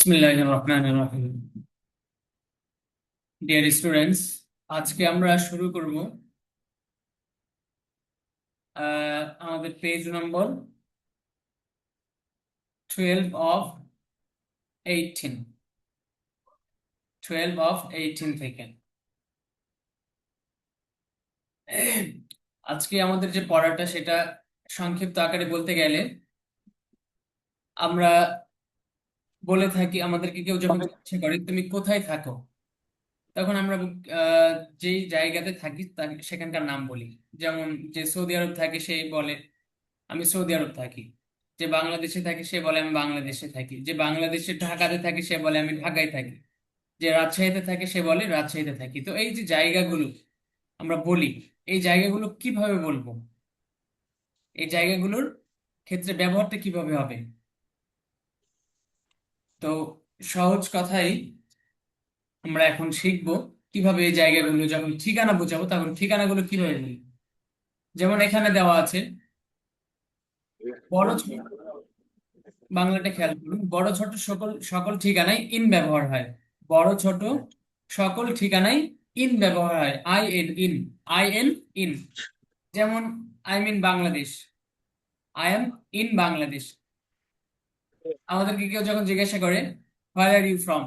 বিসমিল্লাহির রহমানির রহিম। Dear students, আজকে আমরা শুরু করব আমাদের পেজ নম্বর 12 অফ 18 12 অফ 18 থেকে। আজকে আমাদের যে পড়াটা সেটা সংক্ষিপ্ত আকারে বলতে গেলে আমরা বলে থাকি, আমাদেরকে কেউ যখন জিজ্ঞাসা করে তুমি কোথায় থাকো, তখন আমরা আহ, যেই জায়গাতে থাকি সেখানকার নাম বলি। যেমন যে সৌদি আরব থাকে সে বলে আমি সৌদি আরব থাকি, যে বাংলাদেশে থাকে সে বলে আমি বাংলাদেশে থাকি, যে বাংলাদেশে ঢাকাতে থাকে সে বলে আমি ঢাকায় থাকি, যে রাজশাহীতে থাকে সে বলে রাজশাহীতে থাকি। তো এই যে জায়গাগুলো আমরা বলি, এই জায়গাগুলো কিভাবে বলবো, এই জায়গাগুলোর ক্ষেত্রে ব্যবহারটা কিভাবে হবে? তো সহজ কথাই আমরা এখন শিখবো কিভাবে এই জায়গাগুলো যখন ঠিকানা বোঝাবো তখন ঠিকানাগুলো কিভাবে বলি। যেমন এখানে দেওয়া আছে বড় ছোট, বাংলাটা খেয়াল করুন, বড় ছোট সকল সকল ঠিকানায় ইন ব্যবহার হয়। বড় ছোট সকল ঠিকানায় ইন ব্যবহার হয়, ইন, ইন। যেমন I mean Bangladesh, I am in Bangladesh. আমাদেরকে কেউ যখন জিজ্ঞাসা করে হোয়ার আর ইউ ফ্রম,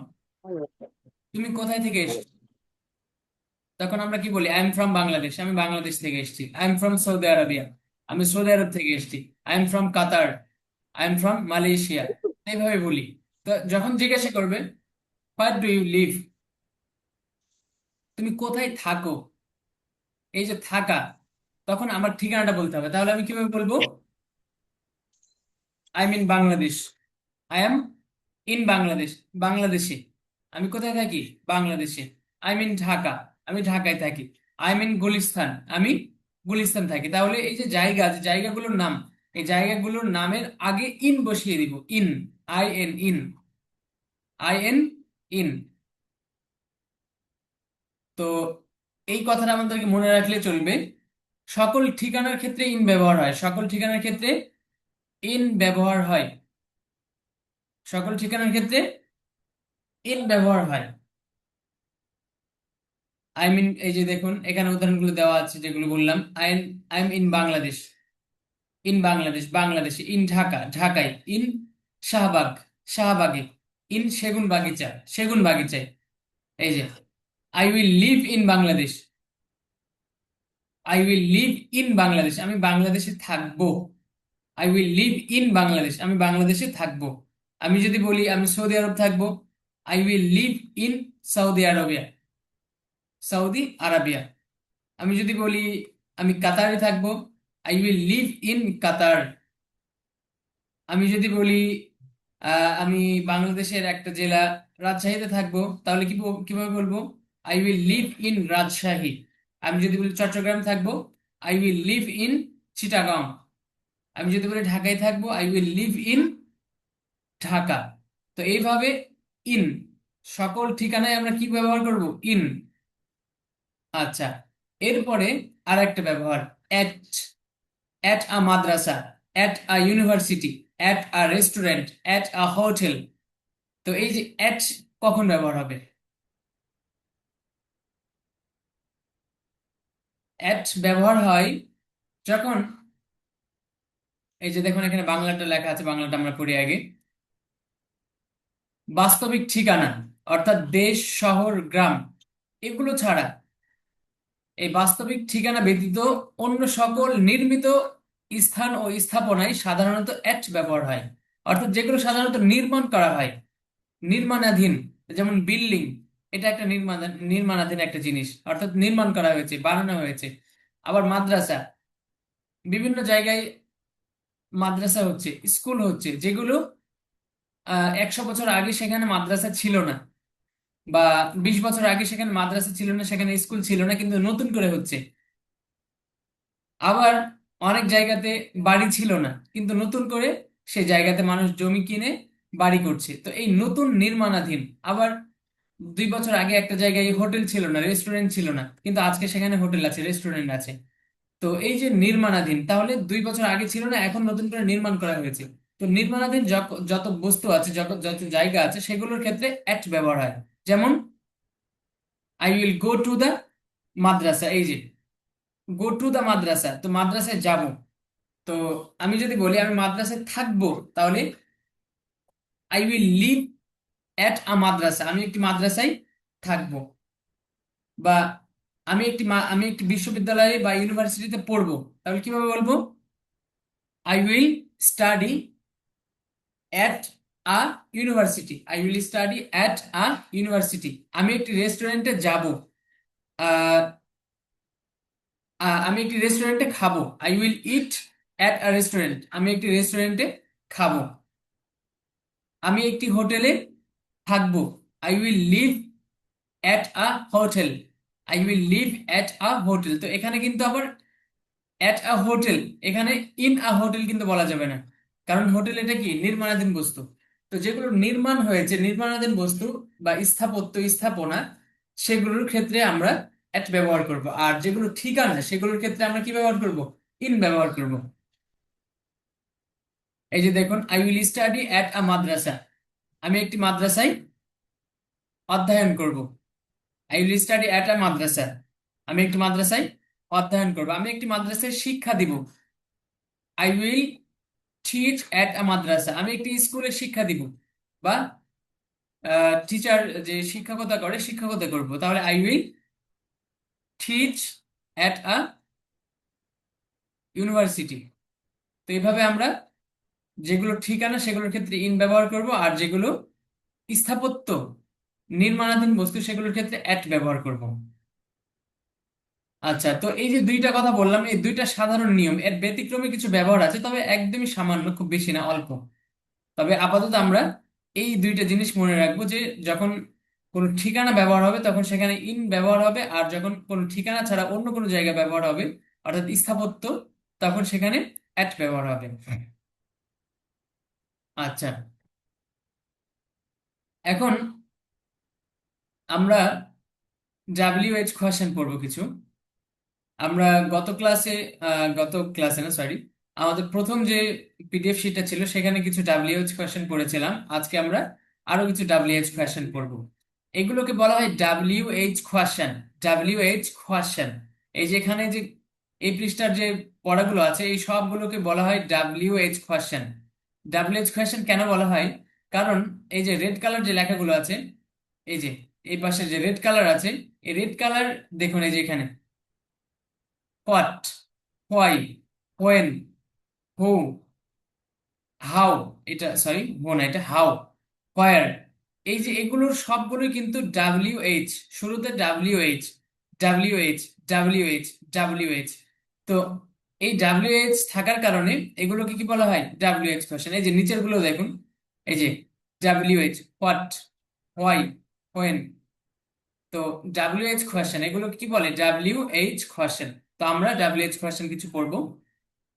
তুমি কোথায় থেকে এসেছো, তখন আমরা কি বলি? আই এম ফ্রম বাংলাদেশ, আমি বাংলাদেশ থেকে এসেছি। I am from Saudi Arabia, আমি সৌদি আরব থেকে এসেছি। I am from Qatar, I am from Malaysia. এইভাবে বলি। তো যখন জিজ্ঞাসা করবে হোয়ার ডু ইউ লিভ, তুমি কোথায় থাকো, এই যে থাকা, তখন আমার ঠিকানাটা বলতে হবে। তাহলে আমি কিভাবে বলবো? I mean Bangladesh, I am in Bangladesh, বাংলাদেশে। আমি কোথায় থাকি? বাংলাদেশে। আই মিন ঢাকা, আমি ঢাকায় থাকি। আই মিন গুলিস্তান, আমি গুলিস্তান থাকি। তাহলে এই যে জায়গা, যে জায়গাগুলোর নাম, এই জায়গাগুলোর নামের আগে ইন বসিয়ে দিব। In, I N, in, I N, in. তো এই কথাটা আমাদেরকে মনে রাখলে চলবে। সকল ঠিকানার ক্ষেত্রে ইন ব্যবহার হয়, সকল ঠিকানার ক্ষেত্রে ইন ব্যবহার হয়, সকল ঠিকানার ক্ষেত্রে ইন ব্যবহার হয়। আই মিন, এই যে দেখুন এখানে উদাহরণগুলো দেওয়া আছে যেগুলো বললাম। I am in Bangladesh, in Bangladesh, বাংলাদেশে। ইন ঢাকা, ঢাকায়। ইন শাহবাগ, শাহবাগে। ইন সেগুন বাগিচা, সেগুন বাগিচায়। এই যে I will live in Bangladesh, I will live in Bangladesh, আমি বাংলাদেশে থাকবো। I will live in Bangladesh, আমি বাংলাদেশে থাকবো। আমি যদি বলি আমি সৌদি আরব থাকবো, I will live in Saudi Arabia, Saudi Arabia. আমি যদি বলি আমি কাতারে থাকবো, আই উইল লিভ ইন কাতার। আমি যদি বলি আমি বাংলাদেশের একটা জেলা রাজশাহীতে থাকবো, তাহলে কিভাবে বলবো? I will live in Rajshahi. আমি যদি বলি চট্টগ্রাম থাকবো, I will live in Chittagong. আমি যদি বলি ঢাকায় থাকবো, I will live in Dhaka. তো এইভাবে ইন, সকল ঠিকানায় আমরা কি ব্যবহার করব? ইন। আচ্ছা, এরপরে আর একটা ব্যবহার, at. At a madrasa, at a university, at a restaurant, at a hotel. তো এই যে এট কখন ব্যবহার হবে? এট ব্যবহার হয় যখন, এই যে দেখুন এখানে বাংলাটা লেখা আছে, বাংলাটা আমরা পড়ি আগে। বাস্তবিক ঠিকানা, অর্থাৎ দেশ, শহর, গ্রাম, এগুলো ছাড়া, এই বাস্তবিক ঠিকানা ব্যতীত অন্য সকল নির্মিত স্থান ও স্থাপনায় সাধারণত এট ব্যবহার হয়। অর্থাৎ যেগুলো সাধারণত নির্মাণ করা হয়, নির্মাণাধীন, যেমন বিল্ডিং, এটা একটা নির্মাণাধীন একটা জিনিস, অর্থাৎ নির্মাণ করা হয়েছে, বানানো হয়েছে। আবার মাদ্রাসা, বিভিন্ন জায়গায় মাদ্রাসা হচ্ছে, স্কুল হচ্ছে, যেগুলো 100 বছর আগে সেখানে মাদ্রাসা ছিল না, বা 20 বছর আগে সেখানে মাদ্রাসা ছিল না, সেখানে স্কুল ছিল না, কিন্তু নতুন করে হচ্ছে। আবার অনেক জায়গাতে বাড়ি ছিল না, কিন্তু নতুন করে সেই জায়গাতে মানুষ জমি কিনে বাড়ি করছে। তো এই নতুন নির্মাণাধীন। আবার 2 বছর আগে একটা জায়গায় হোটেল ছিল না, রেস্টুরেন্ট ছিল না, কিন্তু আজকে সেখানে হোটেল আছে, রেস্টুরেন্ট আছে। তো এই যে নির্মাণাধীন, তাহলে 2 বছর আগে ছিল না, এখন নতুন করে নির্মাণ করা হয়েছে। তো নির্মাণাধীন যত বস্তু আছে, যত যত জায়গা আছে, সেগুলোর ক্ষেত্রে অ্যাট ব্যবহার হয়। যেমন I will go to the madrasa, এই যে গো টু দ্য মাদ্রাসা, তো মাদ্রাসায় যাব। তো আমি যদি বলি আমি মাদ্রাসায় থাকবো, তাহলে I will live at a madrasa, আমি একটি মাদ্রাসায় থাকবো। বা আমি একটি বিশ্ববিদ্যালয়ে বা ইউনিভার্সিটিতে পড়বো, তাহলে কিভাবে বলবো? I will study at a university, I will study at a university. আমি একটি রেস্টুরেন্টে যাব, আহ, আমি একটি রেস্টুরেন্টে খাবো, I will it at a restaurant, আমি একটি রেস্টুরেন্টে খাবো। আমি একটি হোটেলে থাকবো, I will live at a hotel, I will live at a hotel. তো এখানে কিন্তু আবার অ্যাট আ হোটেল, এখানে ইন আ হোটেল কিন্তু বলা যাবে না, কারণ হোটেল এটা কি নির্মাণাধীন বস্তু। তো যেগুলো নির্মাণ হয়েছে, নির্মাণাধীন বস্তু বা স্থাপত্য, স্থাপনা, সেগুলোর ক্ষেত্রে আমরা অ্যাট ব্যবহার করব। আর যেগুলো ঠিকানা, সেগুলোর ক্ষেত্রে আমরা কি ব্যবহার করব? ইন ব্যবহার করব। এই যে দেখুন, I will study at a madrasa, আমি একটি মাদ্রাসায় অধ্যয়ন করব। I will study at a madrasa, আমি একটি মাদ্রাসায় অধ্যয়ন করব। আমি একটি মাদ্রাসায় শিক্ষা দিব, I will teach at a madrasa, আমি একটি স্কুলে শিক্ষা দিব। বা টিচার যে শিক্ষকতা করে, শিক্ষকতা করব, তাহলে I will teach at a university. তো এইভাবে আমরা যেগুলো ঠিকানা, সেগুলোর ক্ষেত্রে ইন ব্যবহার করব, আর যেগুলো স্থাপত্য, নির্মাণাধীন বস্তু, সেগুলোর ক্ষেত্রে অ্যাট ব্যবহার করব। আচ্ছা, তো এই যে দুইটা কথা বললাম, এই দুইটা সাধারণ নিয়ম, এর ব্যতিক্রমে কিছু ব্যবহার আছে, তবে একদমই সামান্য, খুব বেশি না, অল্প। তবে আপাতত আমরা এই দুইটা জিনিস মনে রাখবো, যে যখন কোনো ঠিকানা ব্যবহার হবে তখন সেখানে ইন ব্যবহার হবে, আর যখন কোনো ঠিকানা ছাড়া অন্য কোনো জায়গা ব্যবহার হবে, অর্থাৎ স্থাপত্য, তখন সেখানে অ্যাট ব্যবহার হবে। আচ্ছা, এখন আমরা WH কোয়েশ্চেন পড়বো কিছু। আমরা গত ক্লাসে, গত ক্লাসে না, সরি, আমাদের প্রথম যে পিডিএফ শিটটা ছিল, সেখানে কিছু WH কোয়েশ্চেন পড়েছিলাম। আজকে আমরা আরো কিছু WH কোয়েশ্চেন পড়ব। এগুলোকে বলা হয় WH কোয়েশ্চেন। WH কোয়েশ্চেন, এই যে এখানে যে এই পৃষ্ঠার যে পড়াগুলো আছে, এই সবগুলোকে বলা হয় WH কোয়েশ্চেন। WH কোয়েশ্চেন কেন বলা হয়? কারণ এই যে রেড কালার যে লেখাগুলো আছে, এই যে এই পাশে যে রেড কালার আছে, এই রেড কালার, দেখুন এই যে এখানে what, why, when, who, how, এটা সরি, হু না, এটা হাউ, হোয়ার, এই যে এগুলোর সবগুলোই কিন্তু WH, শুরুতে WH, WH, WH, WH। তো এই WH থাকার কারণে এগুলোকে কি বলা হয়? WH question. এই যে নিচের গুলো দেখুন, এই যে WH, হোয়াট, হোয়াই, হোয়েন। তো WH কোশ্চেন, এগুলো কি বলে? WH question. তো আমরা WH কোশ্চেন কিছু পড়বো।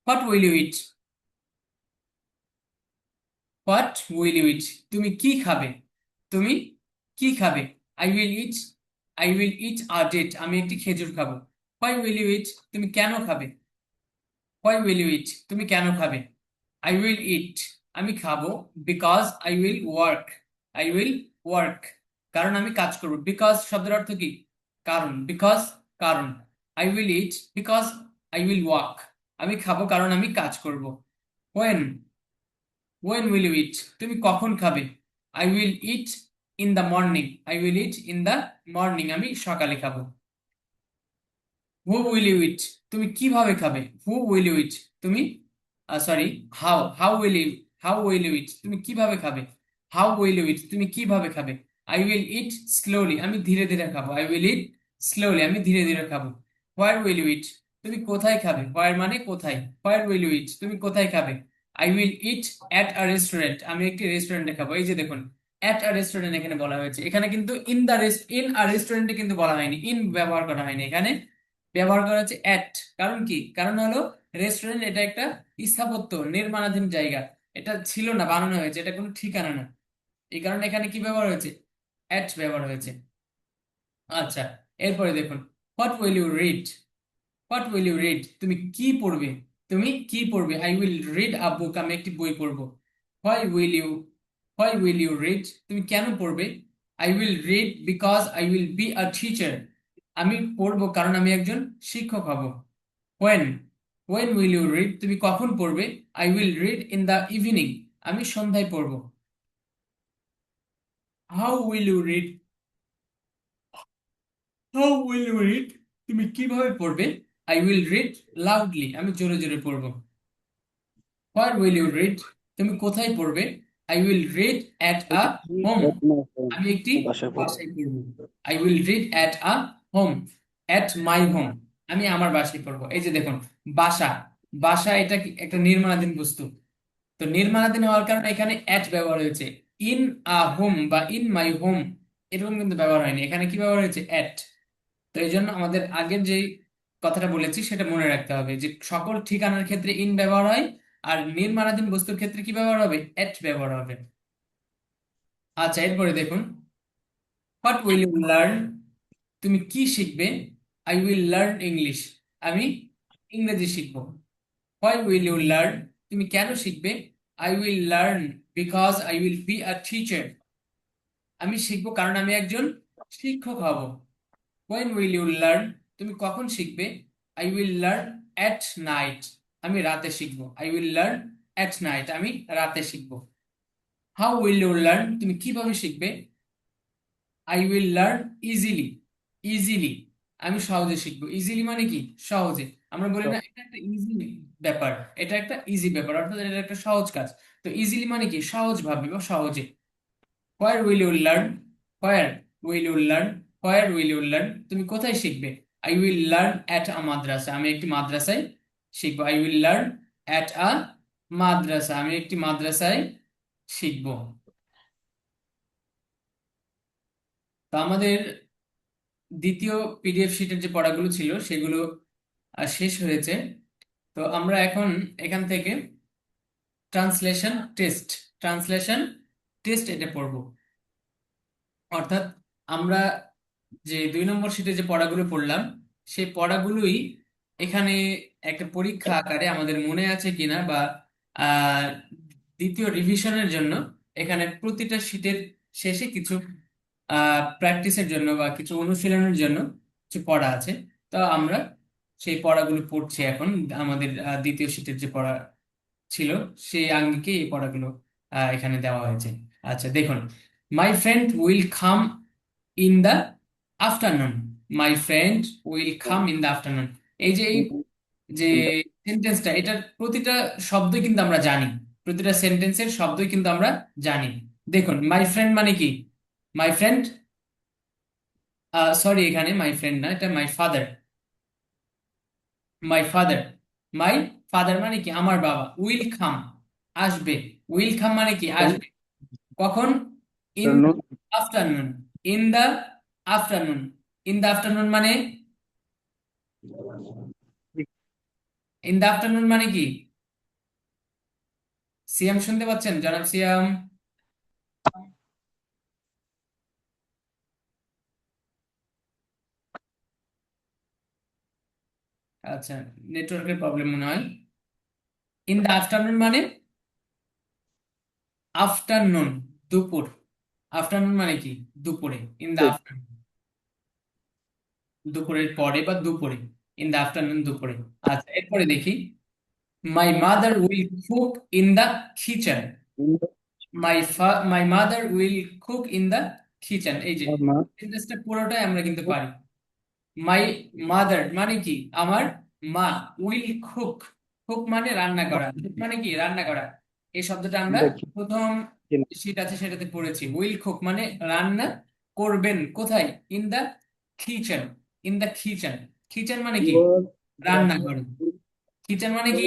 What will you eat, what will you eat, তুমি কি খাবে? তুমি কি খাবে? I will eat, I will eat a date, আমি একটি খেজুর খাবো। হোয়াই উইল ইউ ইট, তুমি কেন খাবে? হোয়াই উইল ইউ ইট, তুমি কেন খাবে? আই উইল ইট, আমি খাবো। Because I will work, I will work, কারণ আমি কাজ করবো। বিকজ শব্দের অর্থ কি? কারণ, বিকজ কারণ। I will it because I will work, আমি খাবো কারণ আমি কাজ করব। When, when will you eat, তুমি কখন খাবে? I will it in the morning, I will it in the morning, আমি সকালে খাবো। হু উইল ইউ ইট, তুমি কিভাবে খাবে? হু উইল ইউ ইট, তুমি, sorry, how, how will you, how will you eat, তুমি কিভাবে খাবে? হাউ উইল ইউ ইট, তুমি কিভাবে খাবে? আই উইল ইট স্লোলি, আমি ধীরে ধীরে খাবো। আই উইল ইট স্লোলি, আমি ধীরে ধীরে খাবো। হোয়ার উইল ইউ ইট, তুমি কোথায় খাবে? হোয়ার মানে কোথায়। হোয়ার উইল ইউ ইট, তুমি কোথায় খাবে? I will it at a restaurant, আমি একটি রেস্টুরেন্টে খাবো। এই যে দেখুন, অ্যাট আ রেস্টুরেন্ট এখানে বলা হয়েছে, এখানে কিন্তু in the rest, in a রেস্টুরেন্টে কিন্তু বলা হয়নি, ইন ব্যবহার করা হয়নি, এখানে ব্যবহার করা হচ্ছে অ্যাট। কারণ কি? কারণ হলো রেস্টুরেন্ট এটা একটা স্থাপত্য, নির্মাণাধীন জায়গা, এটা ছিল না, বানানো হয়েছে, এটা কোনো ঠিকানা না। এই কারণে এখানে কি ব্যবহার হয়েছে? অ্যাট ব্যবহার হয়েছে। আচ্ছা, এরপরে দেখুন, what will you read, what will you read, তুমি কি পড়বে? তুমি কি পড়বে? I will read a book, আমি একটি বই পড়বো। Why will you why will you read, তুমি কেন পড়বে? I will read because I will be a teacher, আমি পড়বো কারণ আমি একজন শিক্ষক হব। When when will you read, তুমি কখন পড়বে? I will read in the evening, আমি সন্ধ্যায় পড়বো। How will you read how will you read, তুমি কিভাবে পড়বে? আই উইল রিড লাউডলি, আমি জোরে জোরে পড়বো। হোয়ার উইল ইউ রিড, তুমি কোথায় পড়বে? I will read at a home, আমি একটি বাসায় পড়বো। বাসায় পড়বো। I will read at a home, at my home, আমি আমার বাসায় পড়বো। এই যে দেখুন, বাসা, বাসা এটা একটা নির্মাণাধীন বস্তু। তো নির্মাণাধীন হওয়ার কারণে এখানে অ্যাট ব্যবহার হয়েছে। ইন আ হোম বা ইন মাই হোম এরকম কিন্তু ব্যবহার হয়নি, এখানে কি ব্যবহার হয়েছে? অ্যাট। তো এই জন্য আমাদের আগের যে কথাটা বলেছি সেটা মনে রাখতে হবে যে সকল ঠিকানার ক্ষেত্রে ইন ব্যবহার হয়, আর নির্মাণাধীন বস্তুর ক্ষেত্রে কি ব্যবহার হবে? এট ব্যবহার হবে। আচ্ছা, এরপরে দেখুন, হোয়াট উইল ইউ লার্ন, তুমি কি শিখবে? আই উইল লার্ন ইংলিশ, আমি ইংরেজি শিখবো। হোয়াই উইল ইউ লার্ন, তুমি কেন শিখবে? I will learn because I will be a teacher, আমি শিখবো কারণ আমি একজন শিক্ষক হব। হোয়েন উইল ইউ লার্ন, তুমি কখন শিখবে? I will learn at night, আমি রাতে শিখবো। I will learn at night, আমি রাতে শিখবো। হাউ উইল ইউ লার্ন, তুমি কিভাবে শিখবে? I will learn easily, easily, আমি সহজে শিখবো। ইজিলি মানে কি? সহজে। আমরা বলি না এটা একটা ইজি ব্যাপার, এটা একটা ইজি ব্যাপার, অর্থাৎ এটা একটা সহজ কাজ। তো ইজিলি মানে কি? সহজভাবে বা সহজে। Where will you learn, where will you learn, where will you learn, তুমি কোথায় শিখবে? I will learn at a madrasa, আমি একটি মাদ্রাসায় শিখবো। I will learn at a madrasa, আমি একটি মাদ্রাসায় শিখবো। তো আমাদের দ্বিতীয় পিডিএফ শিটের যে পড়াগুলো ছিল সেগুলো শেষ হয়েছে। তো আমরা এখন এখান থেকে ট্রান্সলেশন টেস্ট, ট্রান্সলেশন টেস্ট এটা পড়বো। অর্থাৎ আমরা যে 2 নম্বর শীটে যে পড়াগুলো পড়লাম সেই পড়াগুলোই এখানে একটা পরীক্ষা আকারে আমাদের মনে আছে কিনা, বা আহ, দ্বিতীয় রিভিশনের জন্য এখানে প্রতিটা শীটের শেষে কিছু প্র্যাকটিসের জন্য বা কিছু অনুশীলনের জন্য কিছু পড়া আছে। তো আমরা সেই পড়াগুলো পড়ছি এখন। আমাদের দ্বিতীয় শীটের যে পড়া ছিল সেই আঙ্গিকে এই পড়াগুলো এখানে দেওয়া হয়েছে। আচ্ছা দেখুন, my friend will come in the afternoon, my friend will come in the afternoon, এই যে যে সেন্টেন্সটা, এটার প্রতিটা শব্দই কিন্তু আমরা জানি, প্রতিটা সেন্টেন্সের শব্দই কিন্তু আমরা জানি। দেখুন, মাই ফ্রেন্ড মানে কি? মাই ফ্রেন্ড, সরি এখানে মাই ফ্রেন্ড না, এটা my father. My father, my father মানে কি? আমার বাবা। উইল কাম, আসবে। উইল কাম মানে কি? আসবে। কখন? In afternoon, in the afternoon. In the afternoon মানে, ইন দ্য আফটারনুন মানে কি? সিয়াম শুনতে পাচ্ছেন? জনাব সিয়াম? আচ্ছা, নেটওয়ার্কের প্রবলেম মনে হয়। ইন দ্য আফটারনুন মানে আফটারনুন, দুপুর। আফটারনুন মানে কি? দুপুরে। ইন দ্য আফটারনুন, দুপুরের পরে বা দুপুরে। ইন দ্য আফটারনুন, দুপুরে। আচ্ছা, এরপরে দেখি, মাই mother will cook in the kitchen, my mother will cook in the kitchen, এই যে সেন্টেন্সটা পুরোটাই আমরা কিন্তু পারি। মাই মাদার মানে কি? আমার মা। উইল কুক, কুক মানে রান্না করা, কুক মানে কি? রান্না করা। এই শব্দটা আমরা দেখি প্রথম শীট আছে সেটাতে পড়েছি। উইল কুক মানে রান্না করবেন। কোথায়? In the kitchen, in the kitchen. Kitchen মানে কি? রান্নাঘর। কিচেন মানে কি?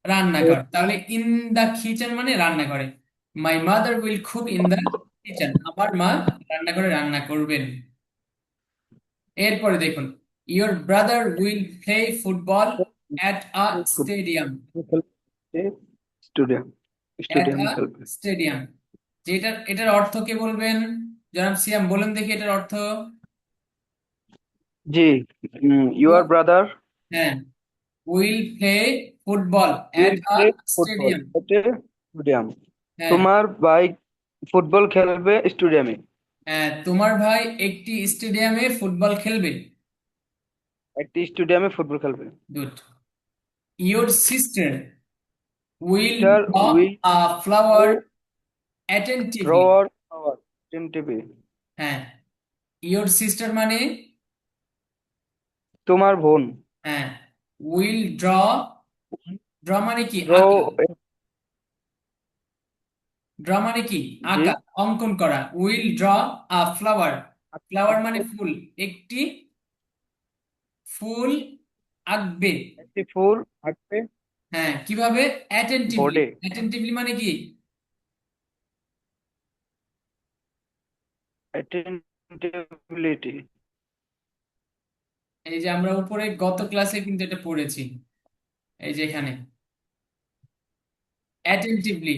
রান্নাঘর। তাহলে ইন দা কিচেন মানে রান্নাঘরে। My mother will cook in the kitchen, আমার মা রান্নাঘরে রান্না করবেন। এরপরে দেখুন, your brother will play football at a stadium, stadium, at a স্টেডিয়ামে খেলবে। স্টেডিয়াম। যেটার এটার অর্থ কে বলবেন? জনাব সিয়াম বলেন দেখি এটার অর্থ। জি, ইউর ব্রাদার হ্যাঁ, will play football at will a play football stadium, at A stadium. হ্যাঁ। তোমার ভাই ফুটবল খেলবে স্টেডিয়ামে। হ্যাঁ, তোমার ভাই একটি স্টেডিয়ামে ফুটবল খেলবে। একটি স্টেডিয়ামে ফুটবল খেলবে। Good. Your sister will sister draw will a do flower attentively. Drawer our TV. হ্যাঁ, ইয়োর সিস্টার মানে, তোমার বোন। হ্যাঁ, উইল ড্র, ড্র মানে কি ড্র আঁকা, ড্র মানে কি জি। আঁকা, অঙ্কন করা। Will draw a flower, flower মানে ফুল, একটি ফুল আঁকবে। একটি ফুল আঁকবে হ্যাঁ, কিভাবে? অ্যাটেন্টিভলি। বোর্ডে। অ্যাটেন্টিভলি মানে কি? অ্যাটেন্টিবিলিটি। এই যে আমরা উপরে গত ক্লাসে কিন্তু এটা পড়েছি, এই যে এখানে অ্যাটেন্টিভলি।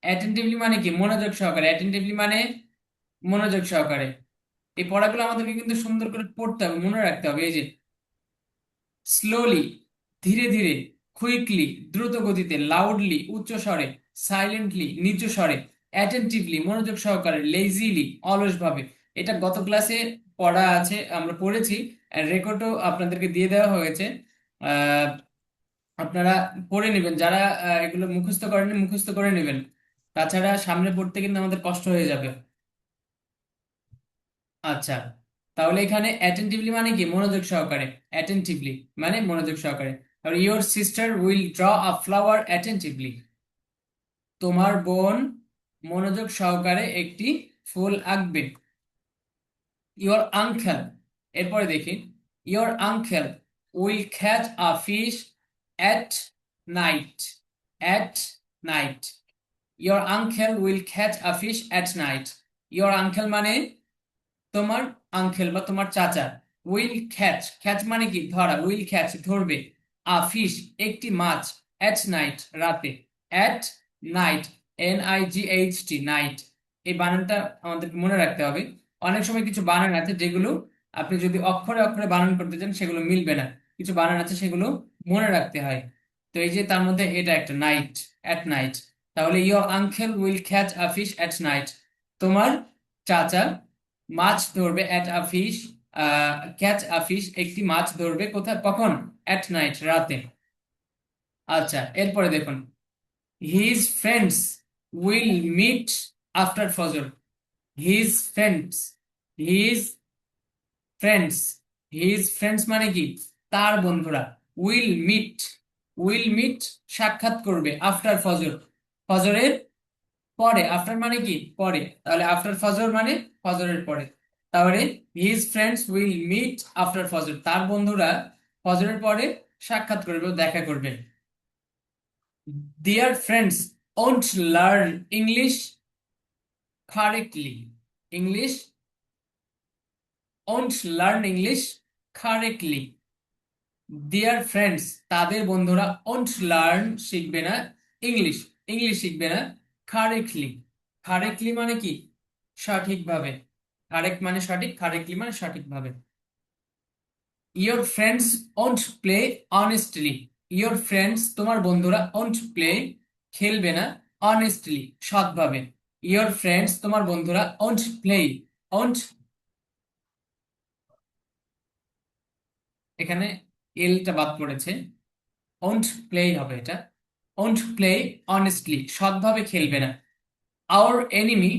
অ্যাটেন্টিভলি মানে কি? মনোযোগ সহকারে। অ্যাটেন্টিভলি মানে মনোযোগ সহকারে। এই পড়াগুলো আমাদেরকে কিন্তু সুন্দর করে পড়তে হবে, মনে রাখতে হবে। এই যে স্লোলি, ধীরে ধীরে, কুইকলি, দ্রুত গতিতে, লাউডলি, উচ্চ স্বরে, সাইলেন্টলি, নিচু স্বরে, অ্যাটেন্টিভলি, মনোযোগ সহকারে, লেজিলি, অলসভাবে। এটা গত ক্লাসে পড়া আছে, আমরা পড়েছি। রেকর্ডও আপনাদেরকে দিয়ে দেওয়া হয়েছে। আহ, আপনারা পড়ে নেবেন, যারা এগুলো মুখস্থ করেন মুখস্থ করে নেবেন। তাছাড়া সামনে পড়তে কিন্তু আমাদের কষ্ট হয়ে যাবে। আচ্ছা, তাহলে এখানে অ্যাটেন্টিভলি মানে কি? মনোযোগ সহকারে। অ্যাটেন্টিভলি মানে মনোযোগ সহকারে। আর your sister will draw a flower attentively. তোমার বোন মনোযোগ সহকারে একটি ফুল আঁকবে। ইয়োর আঙ্কেল, এরপরে দেখি, your uncle will catch a fish at night. At night. Your uncle will catch a fish at night. Your uncle মানে তোমার আঙ্কেল বা তোমার চাচা। উইল ক্যাচ, ক্যাচ মানে কি? ধরা। উইল ক্যাচ ধরবে। আ ফিশ একটি মাছ। অ্যাট নাইট রাতে। At night, NIGHT, night. এই বানানটা আমাদেরকে মনে রাখতে হবে। অনেক সময় কিছু বানান আছে যেগুলো আপনি যদি অক্ষরে অক্ষরে বানান করতে চান সেগুলো মিলবে না। কিছু বানান আছে সেগুলো মনে রাখতে হয়। তো এই যে তার মধ্যে এটা একটা, নাইট, অ্যাট নাইট। তাহলে your uncle will catch a fish at night. তোমার চাচা মাছ ধরবে। At a fish, catch a fish একটি মাছ ধরবে। কোথায়? কখন? অ্যাট নাইট রাতে। আচ্ছা, এরপরে দেখুন, his friends will meet after Fajr. His friends, his friends, his friends মানে কি? তার বন্ধুরা। উইল মিট, উইল মিট সাক্ষাৎ করবে। আফটার ফজর, ফজরের পরে। আফটার মানে কি? পরে। তাহলে আফটার ফজর মানে ফজরের পরে। তাহলে his friends will meet after Fajr, তার বন্ধুরা ফজরের পরে সাক্ষাৎ করবে ও দেখা করবে। Their friends won't learn English correctly. English won't learn English correctly. Their friends তাদের বন্ধুরা won't learn শিখবে না, ইংলিশ ইংলিশ শিখবে না, correctly। correctly মানে কি? সঠিকভাবে। কারেক্ট মানে সঠিক, কারেক্টলি মানে সঠিকভাবে। Your friends won't play honestly. Your friends তোমার বন্ধুরা won't play খেলবে না, honestly সৎভাবে। Your friends তোমার বন্ধুরা won't play, won't, এখানে এলটা বাদ পড়েছে, won't play হবে এটা। won't play honestly সৎভাবে খেলবে না। Our enemy,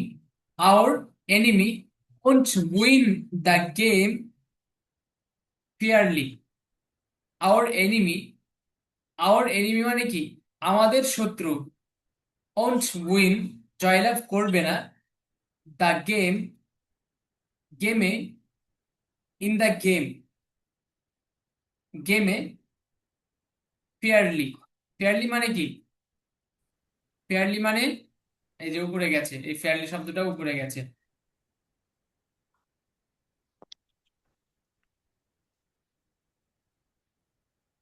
our enemy won't win the game fairly. Our enemy, our enemy মানে কি? আমাদের শত্রু। won't win জয়লাভ করবে না, দ্য গেম গেমে, ইন দ্য গেম গেমে, ফেয়ারলি। ফেয়ারলি মানে কি? ফেয়ারলি মানে এই যে উপরে গেছে, এই ফেয়ারলি শব্দটা উপরে গেছে।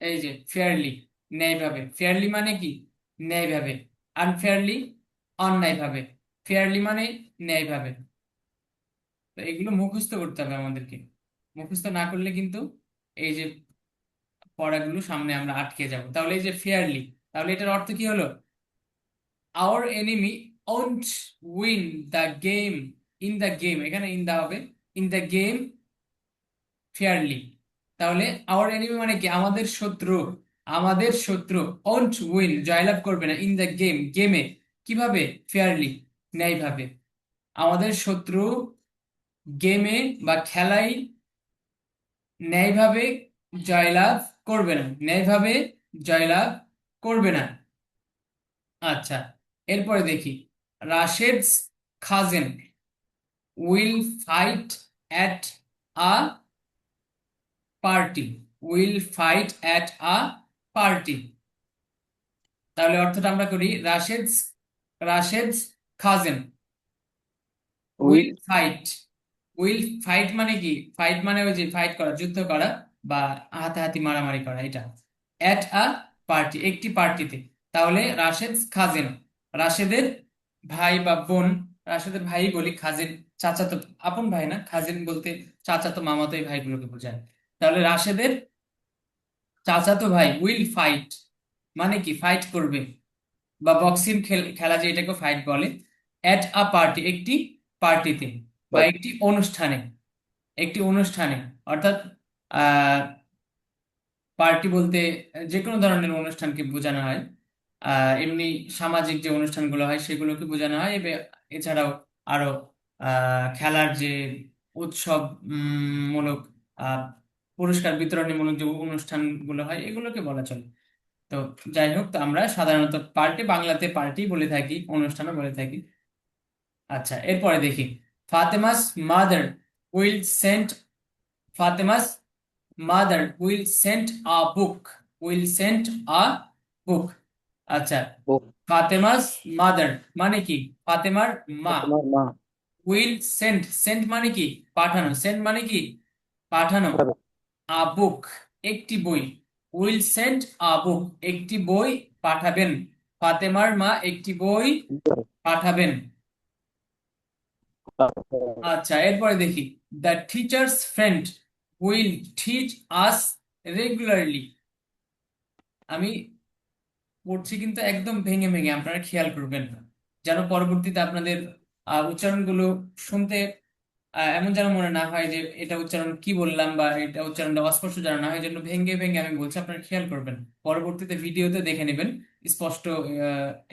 এই যে ফেয়ারলি, ন্যায়ভাবে। ফেয়ারলি মানে কি? ন্যায়ভাবে। আনফেয়ারলি, অন্যায়ভাবে। ফেয়ারলি মানে ন্যায়ভাবে। তো এগুলো মুখস্থ করতে হবে আমাদেরকে। মুখস্থ না করলে কিন্তু এই যে পড়াগুলো সামনে আমরা আটকে যাব। তাহলে এই যে ফেয়ারলি, তাহলে এটার অর্থ কি হলো? Our enemy won't win the game in the game, এখানে ইন দা হবে, ইন দ্য গেম ফেয়ারলি। তাহলে আওয়ার এনিমি মানে কি, আমাদের শত্রু, আমাদের শত্রু ওন্ট উইন জয়লাভ করবে না, ইন দ্য গেম গেমে, কিভাবে, ফেয়ারলি ন্যায়ভাবে। আমাদের শত্রু গেমে বা খেলায় ন্যায়ভাবে জয়লাভ করবে না, ন্যায়ভাবে জয়লাভ করবে না। আচ্ছা, এরপরে দেখি, Rashed's cousin will fight at a party, will fight at a party. তাহলে অর্থটা আমরা করি, Rashed's, Rashed's cousin will will fight, will fight মানে কি, ফাইট মানে ওই যে ফাইট করা, যুদ্ধ করা বা হাতাহাতি মারামারি করা, এটা অ্যাট আ পার্টি, একটি পার্টিতে। তাহলে রাশেদ খাজেন, রাশেদের ভাই বা বোন, রাশেদের ভাই বলি, খাজেন চাচাতো, আপন ভাই না, খাজেন বলতে চাচাতো মামাতো এই ভাইগুলোকে বোঝায়। তাহলে রাশেদের চাচাতো ভাই উইল ফাইট মানে কি, ফাইট করবে, বা বক্সিং খেলা যে এটাকে ফাইট বলে, অ্যাট আ পার্টি একটি পার্টিতে বা পার্টি। একটি অনুষ্ঠানে, একটি অনুষ্ঠানে, অর্থাৎ আহ পার্টি বলতে যে কোনো ধরনের অনুষ্ঠানকে বোঝানো হয়। এমনি সামাজিক যে অনুষ্ঠানগুলো হয় সেগুলোকে বোঝানো হয়, এছাড়াও আরো খেলার যে উৎসব মূলক, আহ পুরস্কার বিতরণীমূলক যে অনুষ্ঠানগুলো হয় এগুলোকে বলা চলে। তো যাই হোক, তো আমরা সাধারণত পার্টি, বাংলাতে পার্টি বলে থাকি, অনুষ্ঠানও বলে থাকি। আচ্ছা, এরপরে দেখি, Fatema's mother will send, Fatema's mother will send a book, will send a book. আচ্ছা, ও, ফাতেমাস মাদার মানে কি, ফাতেমার মা, তোমার মা উইল সেন্ড, সেন্ড মানে কি পাঠানো, সেন্ড মানে কি পাঠানো, পাঠাবে। আ বুক একটি বই, উইল সেন্ড আ বুক একটি বই পাঠাবেন, ফাতেমার মা একটি বই পাঠাবেন। আচ্ছা, এরপরে দেখি, the teacher's friend will teach us regularly. আমি পড়ছি কিন্তু একদম ভেঙে ভেঙে, আপনারা খেয়াল করবেন যেন পরবর্তীতে আপনাদের উচ্চারণগুলো শুনতে এমন যেন মনে না হয় যে এটা উচ্চারণ কি বললাম, বা এটা উচ্চারণটা অস্পষ্ট যেন না হয়, জন্য ভেঙে ভেঙে আমি বলছি, আপনারা খেয়াল করবেন, পরবর্তীতে ভিডিওতে দেখে নেবেন স্পষ্ট।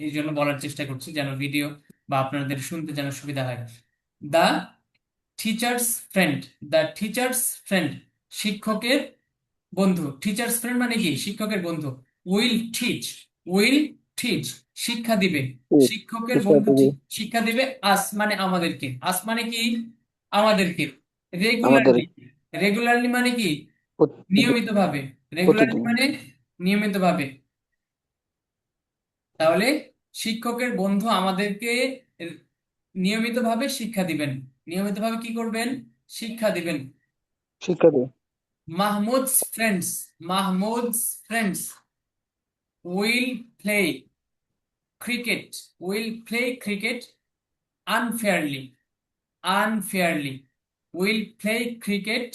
এই জন্য বলার চেষ্টা করছি যেন ভিডিও বা আপনাদের শুনতে যেন সুবিধা হয়। The teacher's friend, the teacher's friend শিক্ষকের বন্ধু, টিচার্স ফ্রেন্ড মানে কি শিক্ষকের বন্ধু, উইল টিচ, উইল টিচ শিক্ষা দিবে, ঠিক, শিক্ষকের চেষ্টা বন্ধু দেবে শিক্ষা দিবে, আস মানে আমাদেরকে, আস মানে কি আমাদেরকে, আমাদের রেগুলারলি, রেগুলারলি মানে কি প্রতিদিন। নিয়মিতভাবে, রেগুলারলি প্রতিদিন মানে নিয়মিতভাবে। তাহলে শিক্ষকের বন্ধু আমাদেরকে নিয়মিতভাবে শিক্ষা দিবেন, নিয়মিতভাবে কি করবেন, শিক্ষা দিবেন। শিক্ষা দেবে। মাহমুদ's friends, মাহমুদ's friends will play cricket, will play cricket unfairly, unfairly, will play cricket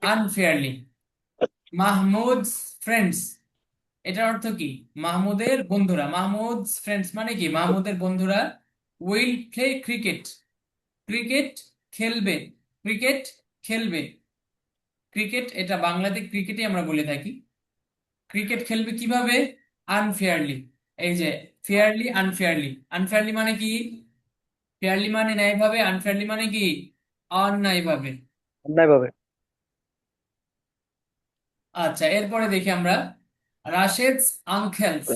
unfairly. মাহমুদ's friends, এটার অর্থ কি, মাহমুদের বন্ধুরা, মাহমুদ's friends মানে কি মাহমুদের বন্ধুরা, will play cricket, ক্রিকেট খেলবে, ক্রিকেট খেলবে, ক্রিকেট এটা বাংলাতে ক্রিকেটই আমরা বলে থাকি। ক্রিকেট খেলবে কিভাবে, আনফেয়ারলি, এই যে ফেয়ারলি আনফেয়ারলি, আনফেয়ারলি মানে কি, ফেয়ারলি মানে ন্যায়ভাবে, আনফেয়ারলি মানে কি অন্যায়ভাবে। অন্যায় ভাবে। আচ্ছা, এরপরে দেখি আমরা, Rashed's uncles,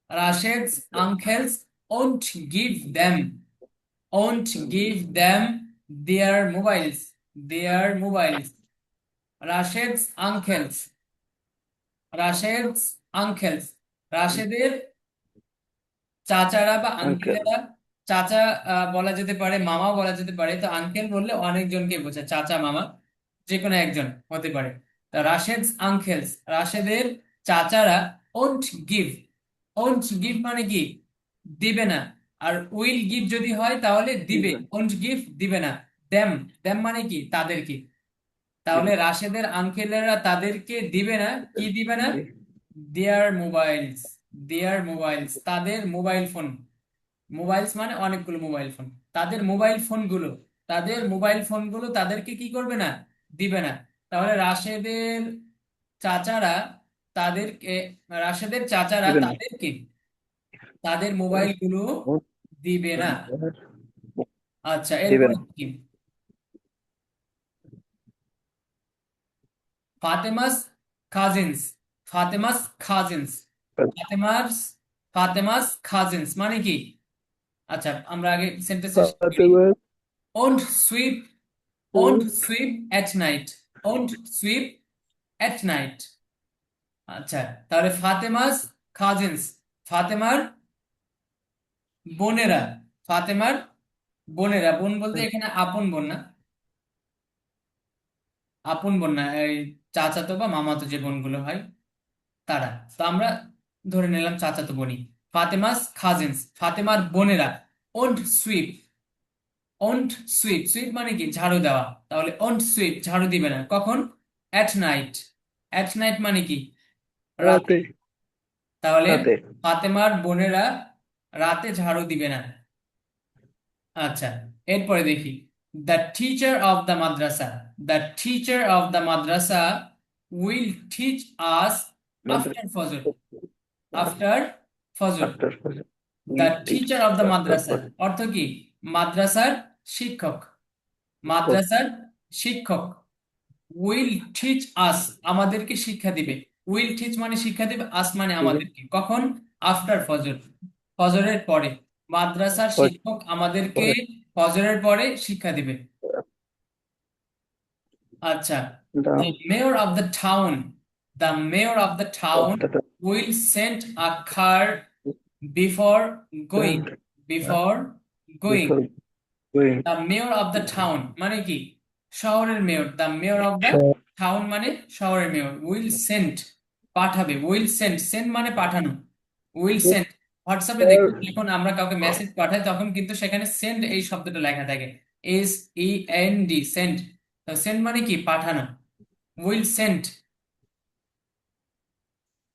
Rashed's uncles won't give them, won't give them their mobiles, their mobiles. Rashed's uncles, Rashed's uncles রাশেদের চাচারা বা আঙ্কেল। আঙ্কেলেরা, চাচা বলা যেতে পারে, মামা বলা যেতে পারে, তো আঙ্কেল বললে অনেকজনকে বোঝায়, চাচা মামা যে কোনো একজন হতে পারে। তা রাশেদস আঙ্কেলস রাশেদের চাচারা ওন্ট গিভ, ওন্ট গিভ মানে কি দিবে না, আর উইল গিভ যদি হয় তাহলে দিবে, দিবে। ওন্ট গিভ দিবে না, দেম, দেম মানে কি তাদেরকে। তাহলে দিবে। রাশেদের আঙ্কেলেরা তাদেরকে দিবে না, কি দিবে না, দেয়ার মোবাইলস, দেয়ার মোবাইলস তাদের মোবাইল ফোন, মোবাইলস মানে অনেকগুলো মোবাইল ফোন, তাদের মোবাইল ফোনগুলো তাদেরকে কি করবে না, দিবে না। তাহলে চাচারা তাদেরকে রাশেদের চাচারা দিবে না। তাদেরকে তাদের মোবাইলগুলো দিবে না। আচ্ছা, দিবে এরপরে না। কি? Fatema's cousins, Fatema's cousins, Fatema's Fatema's cousins মানে কি? আচ্ছা, আমরা আগে সেন্টেন্সটা শেষ করি। Fatema won't sweep, won't sweep at night, won't sweep at night. আচ্ছা, তাহলে ফাতেমাস কাজিনস, ফাতেমার বোনেরা, ফাতেমার বোনেরা, বোন বলতে এখানে আপন বোন না, আপন বোন না, এই চাচাতো বা মামাতো যে বোনগুলো হয় তারা। তো আমরা ধরে নিলাম চাচাতো বোনই। ফাতেমাস কাজিনস, ফাতেমার বোনেরা won't sweep, won't sweep, sweep মানে কি ঝাড়ু দেওয়া, তাহলে ওন্ট সুইপ ঝাড়ু দিবে না কখন? অ্যাট নাইট, অ্যাট নাইট মানে কি রাতে। রাতে। তাহলে রাতে। ফাতেমার বোনেরা রাতে ঝাড়ু দিবে না। আচ্ছা, এরপরে দেখি, the teacher of the madrasa, the teacher of the madrasa will teach us after Fajr, after Fajr. After Fajr. The will teach teacher of the after madrasa Fajr. অর্থ কি? মাদ্রাসার শিক্ষক, মাদ্রাসার শিক্ষক। উইল টিচ আস আমাদেরকে শিক্ষা দিবে, উইল টিচ মানে শিক্ষা দিবে, আস মানে আমাদেরকে, কখন? আফটার ফজর, ফজরের পরে। মাদ্রাসার শিক্ষক আমাদেরকে ফজরের পরে শিক্ষা দিবে। আচ্ছা, the the mayor of the town, the mayor of the of town the will send a car before going, before going। Before going. The mayor of the town মানে কি? শহরের mayor, the mayor of the town মানে শহরের mayor. Will send পাঠাবে, will send, send মানে পাঠানো, will send. হোয়াটসঅ্যাপে দেখবেন যখন আমরা কাউকে মেসেজ পাঠাই তখন কিন্তু সেখানে সেন্ড এই শব্দটা লেখা থাকে, SEND, সেন্ড। তো সেন্ড মানে কি? পাঠানো। উইল সেন্ড,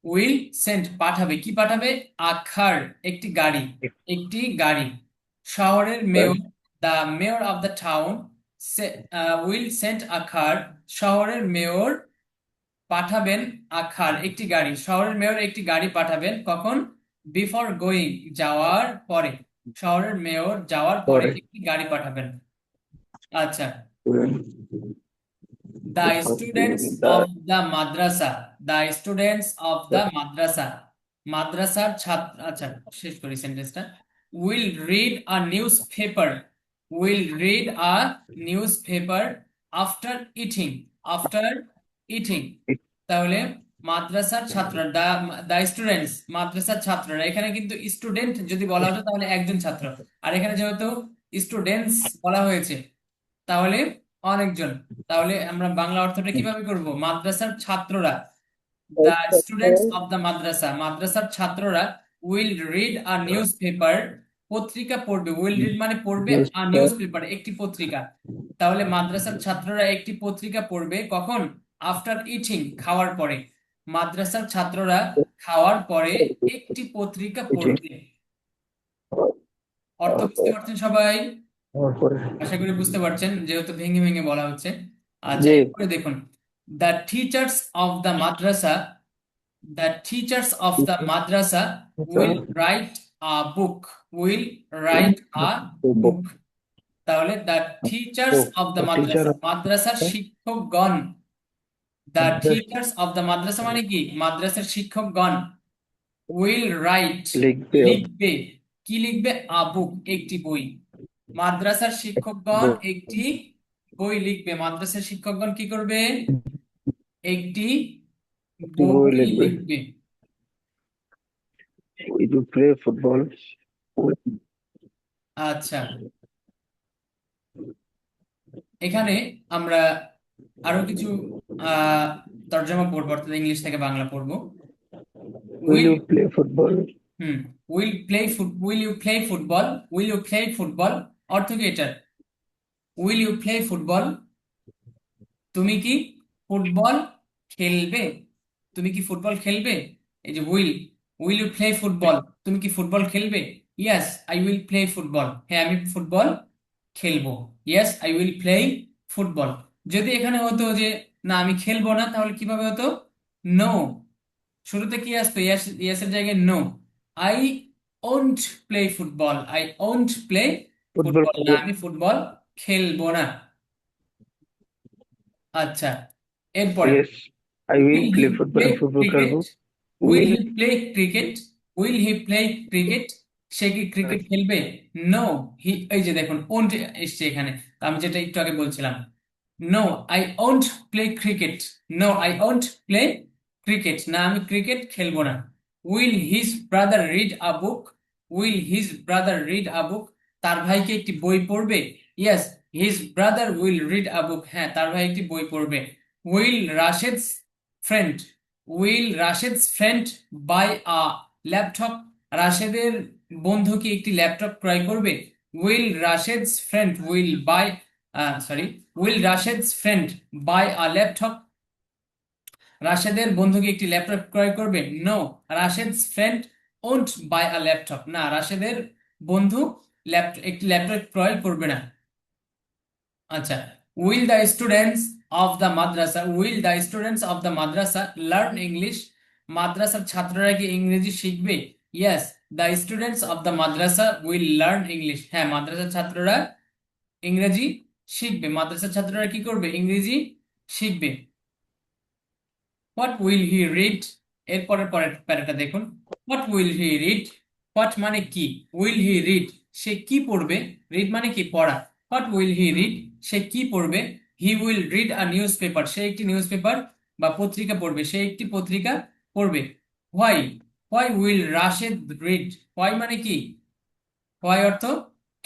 উইল সেন্ড পাঠাবে, কি পাঠাবে? আখার একটি গাড়ি, একটি গাড়ি। শহরের mayor, the mayor of the town will send a car, শহরের মেয়র পাঠাবেন আখার একটি গাড়ি, শহরের মেয়র একটি গাড়ি পাঠাবেন কখন? বিফোর গোয়িং যাওয়ার পরে, শহরের মেয়র যাওয়ার পরে পরে। একটি গাড়ি পাঠাবেন। আচ্ছা, the students the of the madrasa, the students of the madrasa, মাদ্রাসার ছাত্র। আচ্ছা, শেষ করি সেন্টেন্সটা। Will read a newspaper, will read a newspaper after eating, after eating. তাহলে মাদ্রাসার ছাত্ররা, দা দা স্টুডেন্টস মাদ্রাসার ছাত্ররা, এখানে কিন্তু স্টুডেন্ট যদি বলা হতো তাহলে একজন ছাত্র, আর এখানে যেহেতু স্টুডেন্টস বলা হয়েছে তাহলে অনেকজন। তাহলে আমরা বাংলা অর্থটা কিভাবে করব? মাদ্রাসার ছাত্ররা, the students of the madrasa, মাদ্রাসার ছাত্ররা will read a news paper, পত্রিকা পড়বে, উইল রিড মানে পড়বে, আ নিউজ পেপার একটি পত্রিকা। তাহলে মাদ্রাসার ছাত্ররা একটি পত্রিকা পড়বে কখন? আফটার ইটিং খাওয়ার পরে, মাদ্রাসার ছাত্ররা খাওয়ার পরে একটি পত্রিকা পড়বে। অর্থ বুঝতে পারছেন সবাই? পরে। আশা করি বুঝতে পারছেন যেহেতু ভেঙে ভেঙে বলা হচ্ছে। আচ্ছা, জি। এরপরে দেখুন, the teachers of the madrasa, the teachers of the madrasa will write a book, will write a book. তাহলে the teachers of the teacher madrasa, মাদ্রাসার শিক্ষকগণ, the teachers of the madrasa মানে কি? মাদ্রাসার শিক্ষকগণ উইল রাইট লিখবে। লিখবে, কি লিখবে? আ বুক একটি বই। মাদ্রাসার শিক্ষকগণ একটি বই লিখবে, মাদ্রাসার শিক্ষকগণ কি করবে? একটি বই বই লিখবে। লিখবে। We do play football. আচ্ছা, এখানে আমরা আরো কিছু আহ তর্জমা পড়বো, অর্থাৎ ইংলিশ থেকে বাংলা পড়বো। Will will, you play football. Hmm, will you play football, will you play football অর্থ কি এটার? উইল ইউ প্লে ফুটবল, তুমি কি ফুটবল খেলবে? তুমি কি ফুটবল খেলবে? এই যে will, will you play football, তুমি কি ফুটবল খেলবে? Yes I will play football, হ্যাঁ আমি ফুটবল খেলবো। Yes I will play football. যদি এখানে হতো যে না আমি খেলবো না, তাহলে কিভাবে হতো? নো, শুরুতে কি আসতো? ইয়েস, ইয়েসের জায়গায় no. I won't play football, I won't play football football, না খেলবো। আমি ফুটবল খেলবো না। আচ্ছা, এরপরে yes I will will he play football, play আমি ফুটবল ক্রিকেট, খেলবো। Will will he play cricket, will he play cricket, সে কি ক্রিকেট খেলবে? নো, হি, এই যে দেখুন ওন্ট এসছে এখানে, তো আমি যেটা একটু আগে বলছিলাম, no I won't play cricket, no I won't play cricket, না আমি ক্রিকেট খেলবো না। Will his brother read a book, will his brother read a book, তার ভাই কি একটি বই পড়বে? Yes his brother will read a book, হ্যাঁ তার ভাই একটি বই পড়বে। Will Rashed's friend, will Rashed's friend buy a laptop, রাশেদের বন্ধু কি একটি ল্যাপটপ ক্রয় করবে? Will Rashed's friend will buy, sorry, will Rashed's friend buy a laptop, রাশেদের বন্ধু কি একটি ল্যাপটপ ক্রয় করবে? No, Rashed's friend won't buy a laptop, না রাশেদের বন্ধু একটি ল্যাপটপ ক্রয় করবে না। আচ্ছা, will the students of the madrasa, will the students of the madrasa learn English, মাদ্রাসার ছাত্ররা কি ইংরেজি শিখবে? Yes the students of the madrasa will learn English, হ্যাঁ মাদ্রাসার ছাত্ররা ইংরেজি শিখবে, মাদ্রাসার ছাত্ররা কি করবে? ইংরেজি শিখবে। হোয়াট উইল হি রিড, এরপরের পরের প্যারাটা দেখুন। What will he read, what মানে কি, উইল হি রিড সে কি পড়বে, রিড মানে কি পড়া, হোয়াট উইল হি রিড সে কি পড়বে? He will read a newspaper, সে একটি নিউজ পেপার বা পত্রিকা পড়বে, সে একটি পত্রিকা পড়বে। Why, why will Rashed read, why মানে কি, হোয়াই অর্থ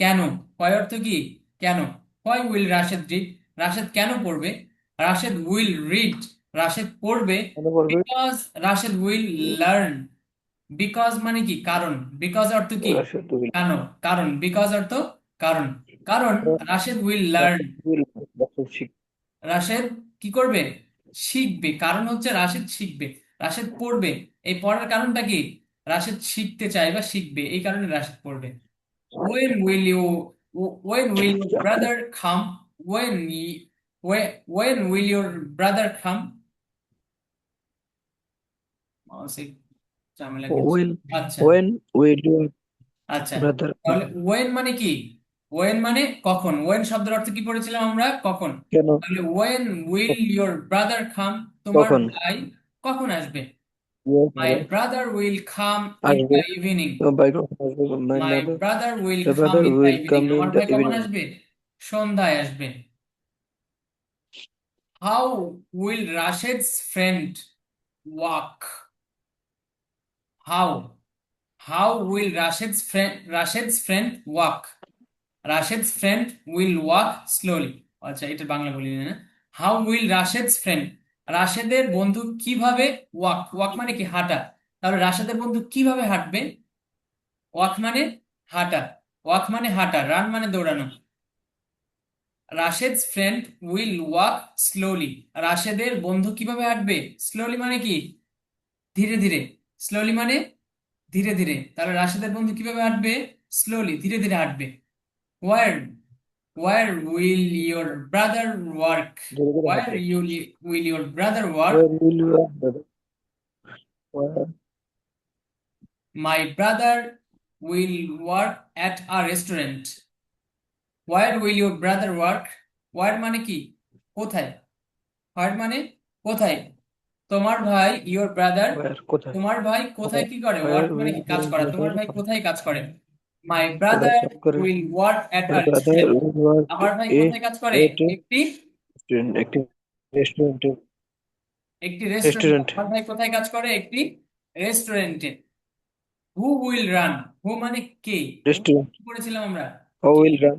কেন, হোয়াই অর্থ কি কেন, why will Rashed read, Rashed কেন পড়বে? রাশেদ উইল রিড, রাশেদ পড়বে মনে পড়বে। Because Rashed will learn, because মানে কি কারণ, বিকজ অর্থ কি রাশেদ উইল, কেন, কারণ, বিকজ অর্থ কারণ, কারণ Rashed will learn, Rashed will, Rashed শিখ, রাশেদ কি করবে? শিখবে, কারণ হচ্ছে রাশেদ শিখবে, রাশেদ পড়বে, এই পড়ার কারণটা কি? রাশেদ শিখতে চায় বা শিখবে, এই কারণে রাশেদ পড়বে। When will you, when will your brother come? When will your brother come? মাউসে ঝামেলা করছে। উইল, আচ্ছা, ওয়েন উইল ইউর আচ্ছা, ব্রাদার কাম, তাহলে when মানে কি? when মানে কখন, when শব্দের অর্থ কি পড়েছিলাম আমরা? কখন। কেন, তাহলে when will your brother come, তোমার কখন, ভাই কখন আসবে? Yes My brother will come in আসবে, the evening. তোমার ভাই কখন আসবে? My My brother, brother will the come brother in the will come evening. In আমার দ্য ভাই কখন ইভিনিং। আসবে? সন্ধ্যায় আসবে। How will Rashid's friend walk? How? How will Rashid's friend walk? Rashid's friend will walk slowly. আচ্ছা এটা বাংলা বলি না। How will Rashid's friend, রাশেদের বন্ধু কিভাবে ওয়াক, ওয়াক মানে কি হাঁটা, তাহলে রাশেদের বন্ধু কিভাবে হাঁটবে? ওয়াক মানে হাঁটা, ওয়াক মানে হাঁটা, রান মানে দৌড়ানো। রাশেদ's ফ্রেন্ড উইল ওয়াক স্লোলি, রাশেদের বন্ধু কিভাবে হাঁটবে? স্লোলি মানে কি ধীরে ধীরে, স্লোলি মানে ধীরে ধীরে, তাহলে রাশেদের বন্ধু কিভাবে হাঁটবে? স্লোলি, ধীরে ধীরে হাঁটবে। Where, where will your brother work, ধীরে ধীরে ওয়ার হাঁটবে। You will your brother work? When will your brother, my brother will work at a restaurant. Where will your brother work, where মানে কি কোথায়, হোয়াট মানে কোথায়, তোমার ভাই ইয়োর ব্রাদার, ওয়ার কোথায়, তোমার ভাই কোথায় কি করে? ওয়ার ওয়ার্ক মানে উইল কি কাজ ইউর করা, তোমার ব্রাদার, ভাই কোথায় কাজ করে? মাই কোথায় ব্রাদার কাজ করে? Will work at a my brother restaurant, will work আমার ভাই এ কোথায় কাজ করে? এট একটি, একটি রেস্টুরেন্টে, একটি রেস্টুরেন্ট, রেস্টুরেন্ট, আমার ভাই কোথায় কাজ করে? একটি রেস্টুরেন্টে। হু উইল রান, হু মানে কে, হু রেস্টুরেন্ট, কি করেছিলাম আমরা? ও কে। উইল রান,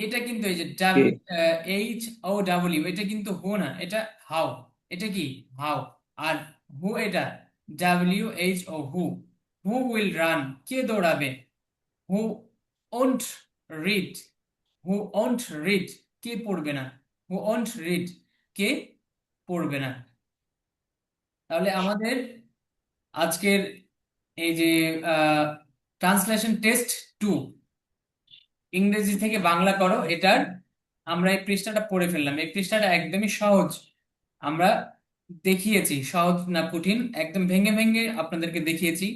এটা কিন্তু এই যে কে, এইচ ও ডাব্লিউ, এটা কিন্তু হু না, এটা হাউ, এটা কি হাউ, আর হু এটা W H O, who. Who will run কে দৌড়াবে? Who won't read, who won't read কে পড়বে না? হু ওন্ট রিড কে পড়বে না। তাহলে আমাদের আজকের এই যে ট্রান্সলেশন টেস্ট 2, ইংরেজি থেকে বাংলা করো, এটার আমরা এই পৃষ্ঠাটা পড়ে ফেললাম। এই পৃষ্ঠাটা একদমই সহজ, আমরা দেখিয়েছি সহজ না কঠিন, একদম ভেঙে ভেঙে আপনাদেরকে দেখিয়েছি।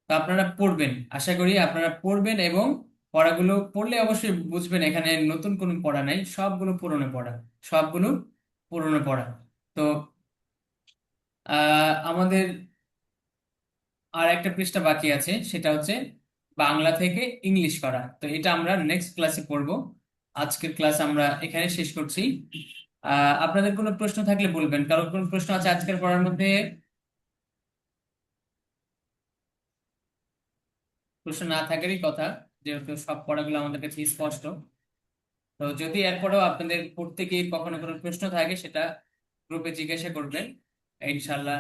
তো আপনারা পড়বেন, আশা করি আপনারা পড়বেন, এবং পড়াগুলো পড়লে অবশ্যই বুঝবেন এখানে নতুন কোনো পড়া নাই, সবগুলো পুরনো পড়া, সবগুলো পুরনো পড়া। তো আমাদের আর একটা পৃষ্ঠা বাকি আছে, সেটা হচ্ছে বাংলা থেকে ইংলিশ করা। তো এটা আমরা নেক্সট ক্লাসে পড়বো। আজকের ক্লাস আমরা এখানে শেষ করছি। আপনাদের কোনো প্রশ্ন থাকলে বলবেন, কারোর কোনো প্রশ্ন আছে আজকের পড়ার মধ্যে? প্রশ্ন না থাকারই কথা, যেহেতু সব পড়াগুলো আমাদের কাছে স্পষ্ট। তো যদি এরপরেও আপনাদের পড়তে গিয়ে কখনো কোনো প্রশ্ন থাকে, সেটা গ্রুপে জিজ্ঞাসা করবেন, ইনশাল্লাহ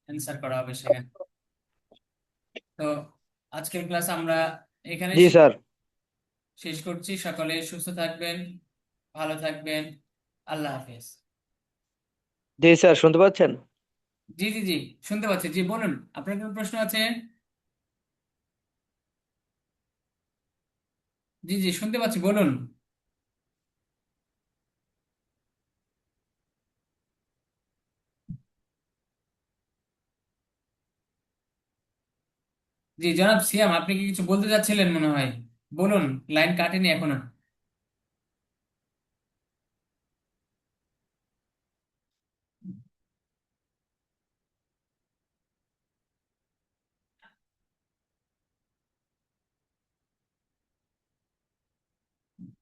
অ্যান্সার করা হবে সেখানে। তো আজকের ক্লাস আমরা এখানে জি স্যার। শেষ করছি। সকলে সুস্থ থাকবেন, ভালো থাকবেন। আল্লাহ হাফেজ। জি স্যার, শুনতে পাচ্ছেন? জি জি জি, শুনতে পাচ্ছি। জি বলুন, আপনার কোনো প্রশ্ন আছে? জি জি, শুনতে পাচ্ছি, বলুন। জি জনাব সিয়াম, আপনি কি কিছু বলতে যাচ্ছিলেন মনে হয়? বলুন, লাইন কাটেনি এখনো।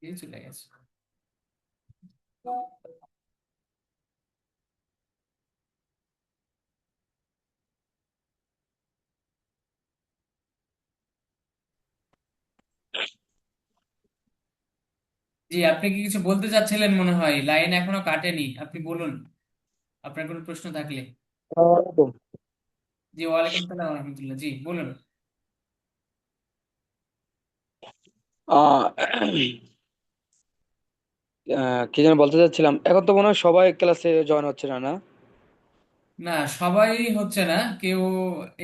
এই চলে গেছে। জি, আপনি কি কিছু বলতে চাচ্ছিলেন মনে হয়, লাইন এখনো কাটেনি, আপনি বলুন আপনার কোনো প্রশ্ন থাকলে। আসসালামু জি, ওয়ালাইকুম সালাম রহমতুল্লাহ, জি বলুন। আলাইকুম। কি যেন বলতে চাচ্ছিলাম, এখন তো মনে হয় সবাই ক্লাসে জয়েন হচ্ছে না, না? না, সবাই হচ্ছে না, কেউ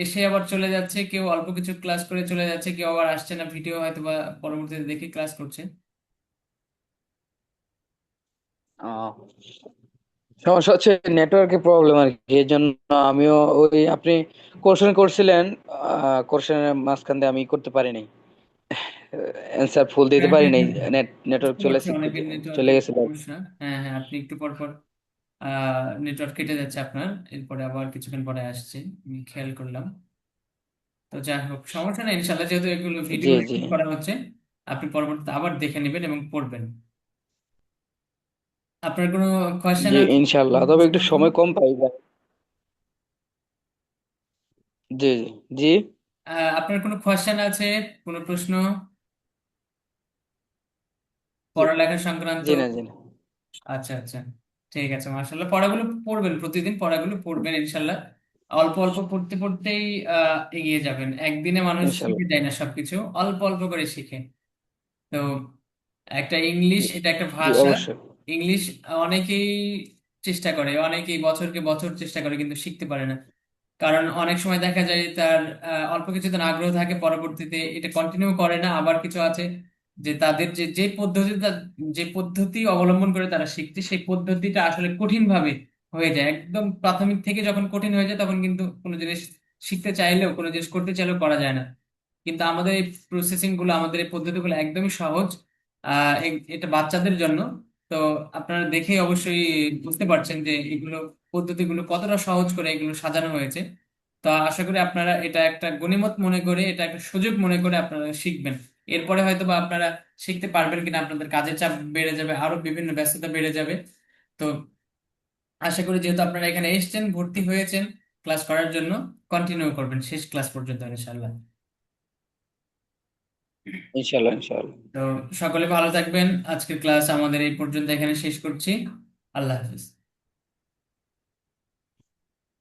এসে আবার চলে যাচ্ছে, কেউ অল্প কিছু ক্লাস করে চলে যাচ্ছে, কেউ আবার আসছে না, ভিডিও হয়তো বা পরবর্তীতে দেখে ক্লাস করছে। আহ, সমস্যা হচ্ছে নেটওয়ার্কের প্রবলেম আর কি, এই জন্য আমিও ওই আপনি কোশ্চেন করছিলেন, কোশ্চেনের মাঝখান দিয়ে আমি করতে পারিনি, অ্যান্সার ফুল দিতে হ্যাঁ হ্যাঁ পারিনি। হ্যাঁ, নেটওয়ার্ক বুঝতে চলে পারছি, অনেকের চলে নেটওয়ার্কের গেছিল। সমস্যা। হ্যাঁ হ্যাঁ, আপনি একটু পর পর নেটওয়ার্ক কেটে যাচ্ছে আপনার, এরপরে আবার কিছুক্ষণ পরে আসছে, আমি খেয়াল করলাম। তো যাই হোক, সমস্যা নেই ইনশাল্লাহ, যেহেতু এগুলো ভিডিও জি জি। রেকর্ড করা হচ্ছে, আপনি পরবর্তীতে আবার দেখে নেবেন এবং পড়বেন। আপনার কোনো কোয়েশ্চেন জি আছে, ইনশাল্লাহ, কোনো তবে প্রশ্ন একটু আছে? সময় কম পাই ভাই। জি জি। জি আপনার কোনো কোয়েশ্চেন আছে, কোনো প্রশ্ন জি। পড়ালেখা সংক্রান্ত? জি না, জি না। আচ্ছা আচ্ছা, ঠিক আছে, মাশাআল্লাহ, পড়াগুলো পড়বেন, প্রতিদিন পড়াগুলো পড়বেন ইনশাল্লাহ। অল্প অল্প পড়তে পড়তেই এগিয়ে যাবেন। একদিনে মানুষ ইনশাল্লাহ। শিখে যায় না সবকিছু, অল্প অল্প করে শিখে। তো একটা ইংলিশ, জি এটা একটা জি, ভাষা। অবশ্যই। ইংলিশ অনেকেই চেষ্টা করে, অনেকেই বছরকে বছর চেষ্টা করে, কিন্তু শিখতে পারে না। কারণ অনেক সময় দেখা যায় তার অল্প কিছুতে আগ্রহ থাকে, পরবর্তীতে এটা কন্টিনিউ করে না। আবার কিছু আছে যে তাদের যে যে পদ্ধতি, যে পদ্ধতি অবলম্বন করে তারা শিখছে, সেই পদ্ধতিটা আসলে কঠিন ভাবে হয়ে যায়, একদম প্রাথমিক থেকে যখন কঠিন হয়ে যায়, তখন কিন্তু কোনো জিনিস শিখতে চাইলেও, কোনো জিনিস করতে চাইলেও করা যায় না। কিন্তু আমাদের এই প্রসেসিং গুলো, আমাদের এই পদ্ধতিগুলো একদমই সহজ। এটা বাচ্চাদের জন্য। তো আপনারা দেখেই অবশ্যই বুঝতে পারছেন যে এগুলো, পদ্ধতিগুলো কতটা সহজ করে এগুলো সাজানো হয়েছে। তো আশা করি আপনারা এটা একটা গনিমত মনে করে, এটা একটা সুযোগ মনে করে আপনারা শিখবেন। এরপরে হয়তো বা আপনারা শিখতে পারবেন কিনা, আপনাদের কাজের চাপ বেড়ে যাবে, আরো বিভিন্ন ব্যস্ততা বেড়ে যাবে। তো আশা করি যেহেতু আপনারা এখানে এসেছেন, ভর্তি হয়েছেন ক্লাস করার জন্য, কন্টিনিউ করবেন শেষ ক্লাস পর্যন্ত ইনশাল্লাহ। ইনশাল্লাহ ইনশাল্লাহ। তো সকলে ভালো থাকবেন, আজকের ক্লাস আমাদের এই পর্যন্ত এখানে শেষ করছি। আল্লাহ হাফিজ।